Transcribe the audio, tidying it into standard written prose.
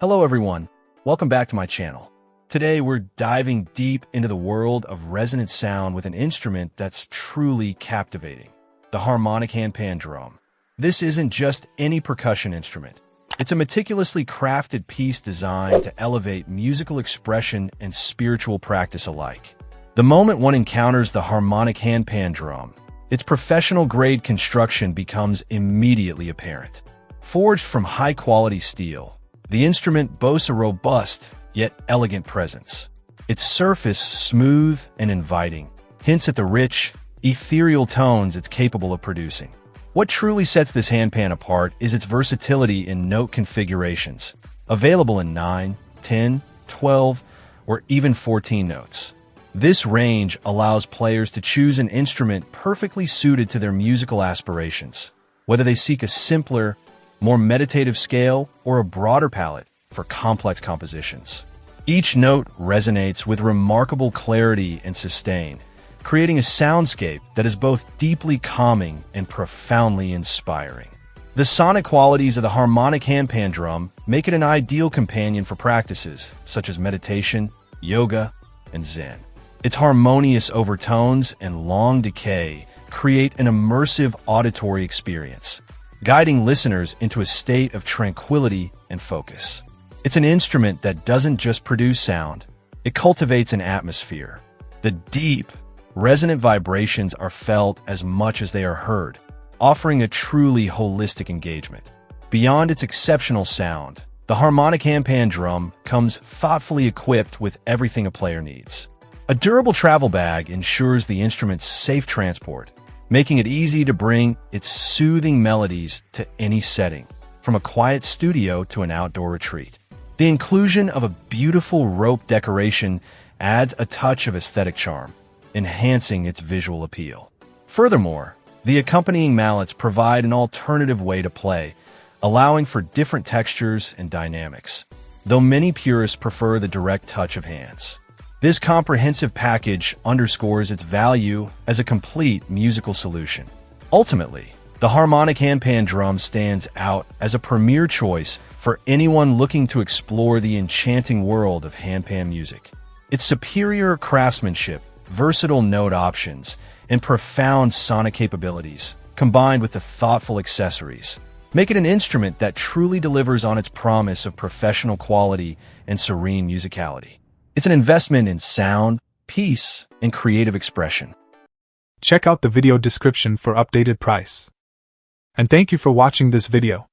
Hello everyone, welcome back to my channel. Today we're diving deep into the world of resonant sound with an instrument that's truly captivating, the harmonic handpan drum. This isn't just any percussion instrument. It's a meticulously crafted piece designed to elevate musical expression and spiritual practice alike. The moment one encounters the harmonic handpan drum, its professional-grade construction becomes immediately apparent. Forged from high-quality steel, the instrument boasts a robust, yet elegant presence. Its surface, smooth and inviting, hints at the rich, ethereal tones it's capable of producing. What truly sets this handpan apart is its versatility in note configurations, available in 9, 10, 12, or even 14 notes. This range allows players to choose an instrument perfectly suited to their musical aspirations, whether they seek a simpler, more meditative scale or a broader palette for complex compositions. Each note resonates with remarkable clarity and sustain, creating a soundscape that is both deeply calming and profoundly inspiring. The sonic qualities of the harmonic handpan drum make it an ideal companion for practices such as meditation, yoga, and Zen. Its harmonious overtones and long decay create an immersive auditory experience, guiding listeners into a state of tranquility and focus. It's an instrument that doesn't just produce sound, it cultivates an atmosphere. The deep, resonant vibrations are felt as much as they are heard, offering a truly holistic engagement. Beyond its exceptional sound, the harmonic handpan drum comes thoughtfully equipped with everything a player needs. A durable travel bag ensures the instrument's safe transport, making it easy to bring its soothing melodies to any setting, from a quiet studio to an outdoor retreat. The inclusion of a beautiful rope decoration adds a touch of aesthetic charm, enhancing its visual appeal. Furthermore, the accompanying mallets provide an alternative way to play, allowing for different textures and dynamics, though many purists prefer the direct touch of hands. This comprehensive package underscores its value as a complete musical solution. Ultimately, the harmonic handpan drum stands out as a premier choice for anyone looking to explore the enchanting world of handpan music. Its superior craftsmanship, versatile note options, and profound sonic capabilities, combined with the thoughtful accessories, make it an instrument that truly delivers on its promise of professional quality and serene musicality. It's an investment in sound, peace, and creative expression. Check out the video description for updated price. And thank you for watching this video.